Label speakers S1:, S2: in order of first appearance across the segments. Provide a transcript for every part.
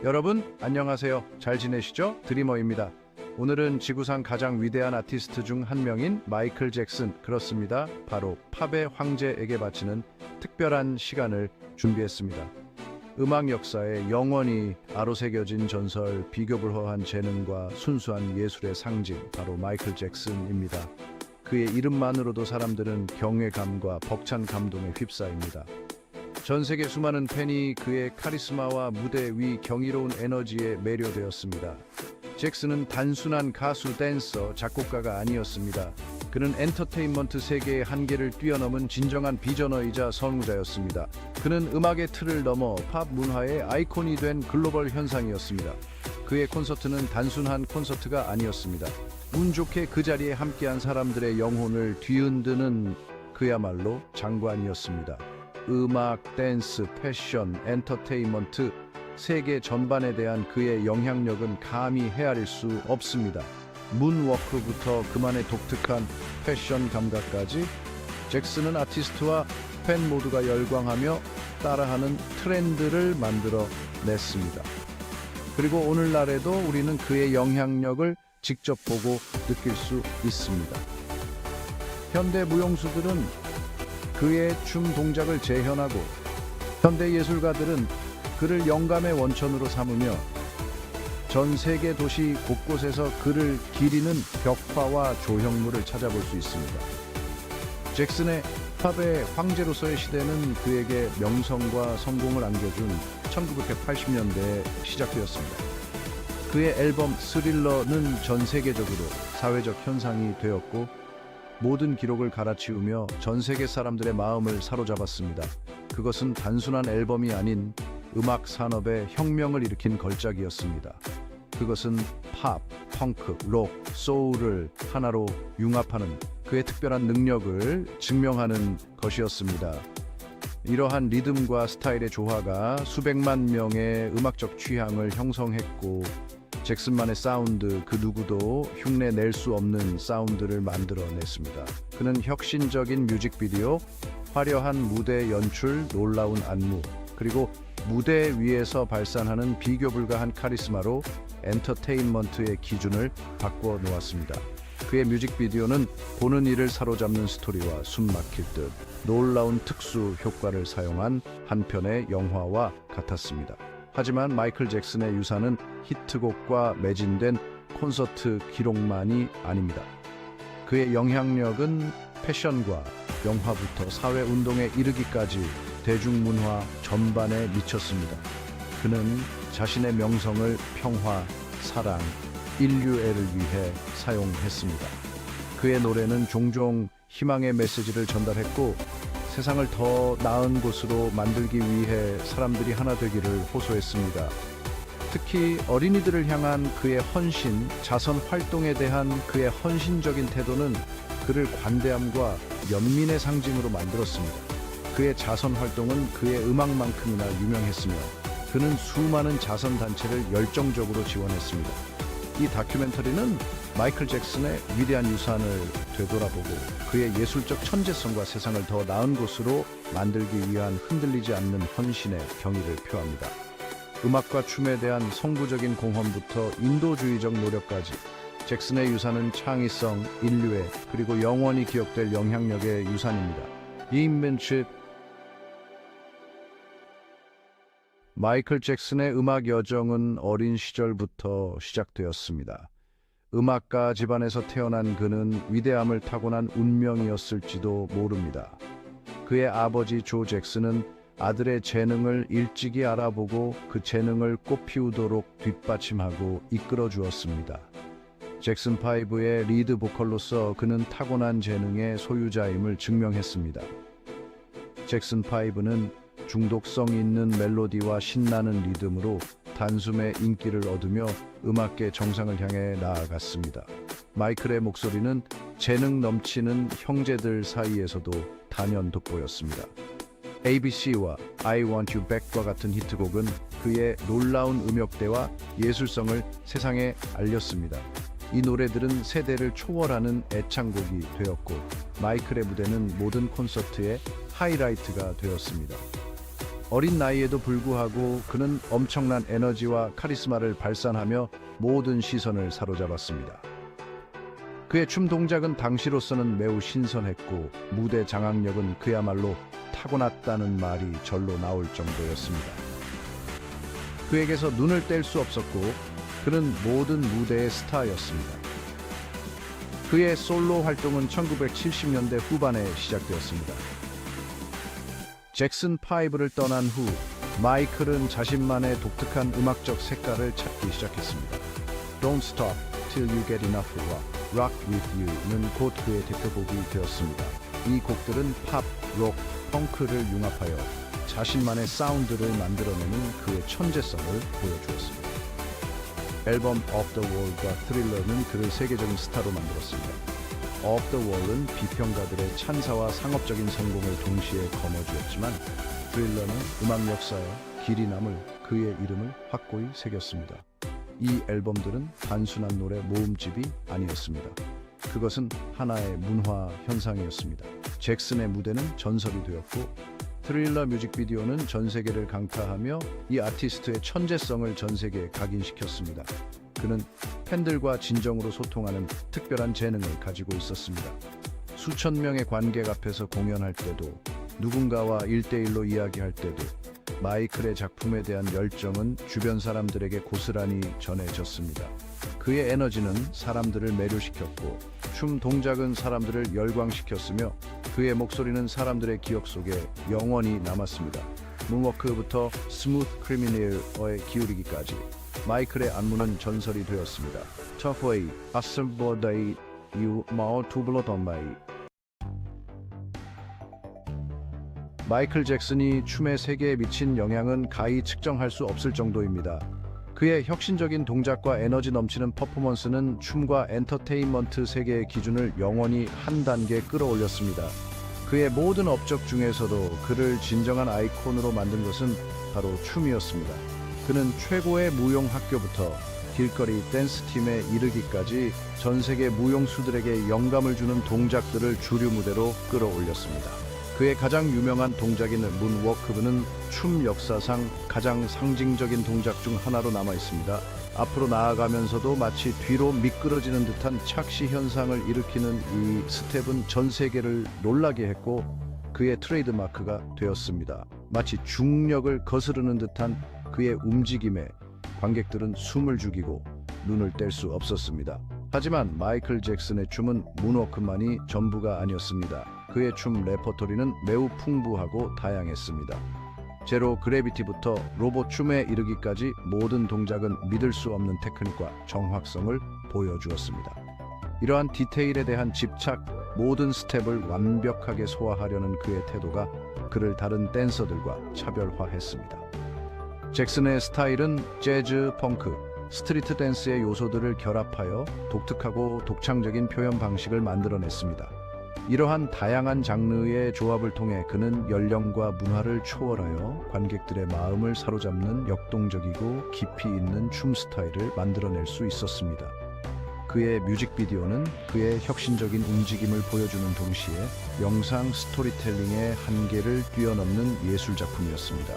S1: 여러분 안녕하세요. 잘 지내시죠? 드리머입니다. 오늘은 지구상 가장 위대한 아티스트 중 한 명인 마이클 잭슨, 그렇습니다. 바로 팝의 황제에게 바치는 특별한 시간을 준비했습니다. 음악 역사에 영원히 아로새겨진 전설, 비교불허한 재능과 순수한 예술의 상징, 바로 마이클 잭슨입니다. 그의 이름만으로도 사람들은 경외감과 벅찬 감동에 휩싸입니다. 전 세계 수많은 팬이 그의 카리스마와 무대 위 경이로운 에너지에 매료되었습니다. 잭슨은 단순한 가수, 댄서, 작곡가가 아니었습니다. 그는 엔터테인먼트 세계의 한계를 뛰어넘은 진정한 비저너이자 선구자였습니다. 그는 음악의 틀을 넘어 팝 문화의 아이콘이 된 글로벌 현상이었습니다. 그의 콘서트는 단순한 콘서트가 아니었습니다. 운 좋게 그 자리에 함께한 사람들의 영혼을 뒤흔드는 그야말로 장관이었습니다. 음악, 댄스, 패션, 엔터테인먼트, 세계 전반에 대한 그의 영향력은 감히 헤아릴 수 없습니다. 문워크부터 그만의 독특한 패션 감각까지, 잭슨은 아티스트와 팬 모두가 열광하며 따라하는 트렌드를 만들어 냈습니다. 그리고 오늘날에도 우리는 그의 영향력을 직접 보고 느낄 수 있습니다. 현대 무용수들은 그의 춤 동작을 재현하고, 현대 예술가들은 그를 영감의 원천으로 삼으며 전 세계 도시 곳곳에서 그를 기리는 벽화와 조형물을 찾아볼 수 있습니다. 잭슨의 팝의 황제로서의 시대는 그에게 명성과 성공을 안겨준 1980년대에 시작되었습니다. 그의 앨범 스릴러는 전 세계적으로 사회적 현상이 되었고, 모든 기록을 갈아치우며 전 세계 사람들의 마음을 사로잡았습니다. 그것은 단순한 앨범이 아닌 음악 산업의 혁명을 일으킨 걸작이었습니다. 그것은 팝, 펑크, 록, 소울을 하나로 융합하는 그의 특별한 능력을 증명하는 것이었습니다. 이러한 리듬과 스타일의 조화가 수백만 명의 음악적 취향을 형성했고, 잭슨만의 사운드, 그 누구도 흉내낼 수 없는 사운드를 만들어냈습니다. 그는 혁신적인 뮤직비디오, 화려한 무대 연출, 놀라운 안무, 그리고 무대 위에서 발산하는 비교불가한 카리스마로 엔터테인먼트의 기준을 바꿔 놓았습니다. 그의 뮤직비디오는 보는 이를 사로잡는 스토리와 숨막힐 듯 놀라운 특수 효과를 사용한 한 편의 영화와 같았습니다. 하지만 마이클 잭슨의 유산은 히트곡과 매진된 콘서트 기록만이 아닙니다. 그의 영향력은 패션과 영화부터 사회운동에 이르기까지 대중문화 전반에 미쳤습니다. 그는 자신의 명성을 평화, 사랑, 인류애를 위해 사용했습니다. 그의 노래는 종종 희망의 메시지를 전달했고, 세상을 더 나은 곳으로 만들기 위해 사람들이 하나 되기를 호소했습니다. 특히 어린이들을 향한 그의 헌신, 자선 활동에 대한 그의 헌신적인 태도는 그를 관대함과 연민의 상징으로 만들었습니다. 그의 자선 활동은 그의 음악만큼이나 유명했으며, 그는 수많은 자선 단체를 열정적으로 지원했습니다. 이 다큐멘터리는 마이클 잭슨의 위대한 유산을 되돌아보고 그의 예술적 천재성과 세상을 더 나은 곳으로 만들기 위한 흔들리지 않는 헌신의 경의를 표합니다. 음악과 춤에 대한 성부적인 공헌부터 인도주의적 노력까지, 잭슨의 유산은 창의성, 인류애, 그리고 영원히 기억될 영향력의 유산입니다. 마이클 잭슨의 음악 여정은 어린 시절부터 시작되었습니다. 음악가 집안에서 태어난 그는 위대함을 타고난 운명이었을지도 모릅니다. 그의 아버지 조 잭슨은 아들의 재능을 일찍이 알아보고 그 재능을 꽃피우도록 뒷받침하고 이끌어 주었습니다. 잭슨 5의 리드 보컬로서 그는 타고난 재능의 소유자임을 증명했습니다. 잭슨 5는 중독성 있는 멜로디와 신나는 리듬으로 단숨에 인기를 얻으며 음악계 정상을 향해 나아갔습니다. 마이클의 목소리는 재능 넘치는 형제들 사이에서도 단연 돋보였습니다. ABC와 I Want You Back과 같은 히트곡은 그의 놀라운 음역대와 예술성을 세상에 알렸습니다. 이 노래들은 세대를 초월하는 애창곡이 되었고, 마이클의 무대는 모든 콘서트의 하이라이트가 되었습니다. 어린 나이에도 불구하고 그는 엄청난 에너지와 카리스마를 발산하며 모든 시선을 사로잡았습니다. 그의 춤 동작은 당시로서는 매우 신선했고 무대 장악력은 그야말로 타고났다는 말이 절로 나올 정도였습니다. 그에게서 눈을 뗄 수 없었고 그는 모든 무대의 스타였습니다. 그의 솔로 활동은 1970년대 후반에 시작되었습니다. 잭슨 5를 떠난 후 마이클은 자신만의 독특한 음악적 색깔을 찾기 시작했습니다. Don't Stop Till You Get Enough Rock With You는 곧 그의 대표곡이 되었습니다. 이 곡들은 팝, 록, 펑크를 융합하여 자신만의 사운드를 만들어내는 그의 천재성을 보여주었습니다. 앨범 Off the Wall과 Thriller는 그를 세계적인 스타로 만들었습니다. Off the Wall은 비평가들의 찬사와 상업적인 성공을 동시에 거머쥐었지만 Thriller는 음악 역사에 길이 남을 그의 이름을 확고히 새겼습니다. 이 앨범들은 단순한 노래 모음집이 아니었습니다. 그것은 하나의 문화 현상이었습니다. 잭슨의 무대는 전설이 되었고 트릴러 뮤직비디오는 전 세계를 강타하며 이 아티스트의 천재성을 전 세계에 각인시켰습니다. 그는 팬들과 진정으로 소통하는 특별한 재능을 가지고 있었습니다. 수천 명의 관객 앞에서 공연할 때도 누군가와 1대1로 이야기할 때도 마이클의 작품에 대한 열정은 주변 사람들에게 고스란히 전해졌습니다. 그의 에너지는 사람들을 매료시켰고 춤 동작은 사람들을 열광시켰으며 그의 목소리는 사람들의 기억 속에 영원히 남았습니다. 문워크부터 스무트 크리미널에 기울이기까지 마이클의 안무는 전설이 되었습니다. 터프웨이, 아슬보다이, 유 마오 투블로던바이. 마이클 잭슨이 춤의 세계에 미친 영향은 가히 측정할 수 없을 정도입니다. 그의 혁신적인 동작과 에너지 넘치는 퍼포먼스는 춤과 엔터테인먼트 세계의 기준을 영원히 한 단계 끌어올렸습니다. 그의 모든 업적 중에서도 그를 진정한 아이콘으로 만든 것은 바로 춤이었습니다. 그는 최고의 무용 학교부터 길거리 댄스팀에 이르기까지 전 세계 무용수들에게 영감을 주는 동작들을 주류 무대로 끌어올렸습니다. 그의 가장 유명한 동작인 문워크는 춤 역사상 가장 상징적인 동작 중 하나로 남아 있습니다. 앞으로 나아가면서도 마치 뒤로 미끄러지는 듯한 착시 현상을 일으키는 이 스텝은 전 세계를 놀라게 했고 그의 트레이드마크가 되었습니다. 마치 중력을 거스르는 듯한 그의 움직임에 관객들은 숨을 죽이고 눈을 뗄 수 없었습니다. 하지만 마이클 잭슨의 춤은 문워크만이 전부가 아니었습니다. 그의 춤 레퍼토리는 매우 풍부하고 다양했습니다. 제로 그래비티부터 로봇 춤에 이르기까지 모든 동작은 믿을 수 없는 테크닉과 정확성을 보여주었습니다. 이러한 디테일에 대한 집착, 모든 스텝을 완벽하게 소화하려는 그의 태도가 그를 다른 댄서들과 차별화했습니다. 잭슨의 스타일은 재즈, 펑크, 스트리트 댄스의 요소들을 결합하여 독특하고 독창적인 표현 방식을 만들어냈습니다. 이러한 다양한 장르의 조합을 통해 그는 연령과 문화를 초월하여 관객들의 마음을 사로잡는 역동적이고 깊이 있는 춤 스타일을 만들어낼 수 있었습니다. 그의 뮤직비디오는 그의 혁신적인 움직임을 보여주는 동시에 영상 스토리텔링의 한계를 뛰어넘는 예술작품이었습니다.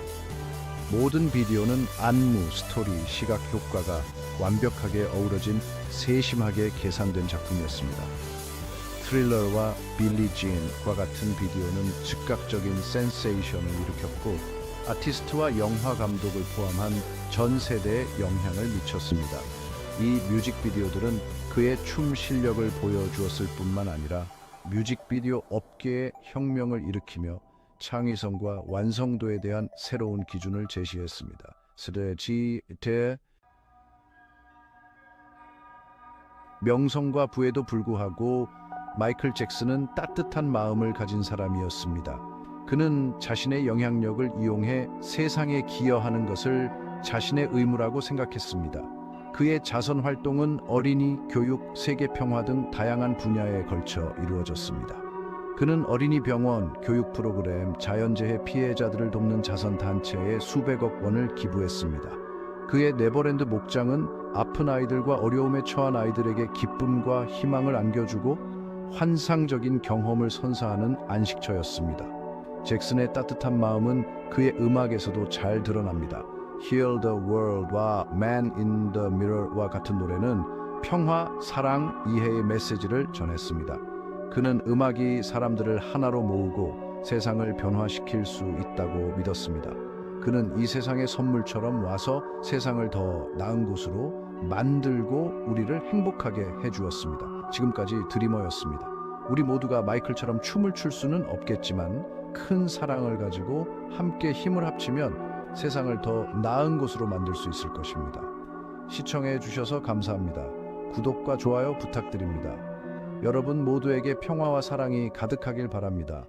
S1: 모든 비디오는 안무, 스토리, 시각 효과가 완벽하게 어우러진 세심하게 계산된 작품이었습니다. 트릴러와 빌리 진과 같은 비디오는 즉각적인 센세이션을 일으켰고 아티스트와 영화 감독을 포함한 전 세대에 영향을 미쳤습니다. 이 뮤직비디오들은 그의 춤 실력을 보여주었을 뿐만 아니라 뮤직비디오 업계에 혁명을 일으키며 창의성과 완성도에 대한 새로운 기준을 제시했습니다. 명성과 부에도 불구하고 마이클 잭슨은 따뜻한 마음을 가진 사람이었습니다. 그는 자신의 영향력을 이용해 세상에 기여하는 것을 자신의 의무라고 생각했습니다. 그의 자선 활동은 어린이, 교육, 세계 평화 등 다양한 분야에 걸쳐 이루어졌습니다. 그는 어린이 병원, 교육 프로그램, 자연재해 피해자들을 돕는 자선단체에 수백억 원을 기부했습니다. 그의 네버랜드 목장은 아픈 아이들과 어려움에 처한 아이들에게 기쁨과 희망을 안겨주고 환상적인 경험을 선사하는 안식처였습니다. 잭슨의 따뜻한 마음은 그의 음악에서도 잘 드러납니다. Heal the World와 Man in the Mirror와 같은 노래는 평화, 사랑, 이해의 메시지를 전했습니다. 그는 음악이 사람들을 하나로 모으고 세상을 변화시킬 수 있다고 믿었습니다. 그는 이 세상의 선물처럼 와서 세상을 더 나은 곳으로 만들고 우리를 행복하게 해주었습니다. 지금까지 드리머였습니다. 우리 모두가 마이클처럼 춤을 출 수는 없겠지만 큰 사랑을 가지고 함께 힘을 합치면 세상을 더 나은 곳으로 만들 수 있을 것입니다. 시청해 주셔서 감사합니다. 구독과 좋아요 부탁드립니다. 여러분 모두에게 평화와 사랑이 가득하길 바랍니다.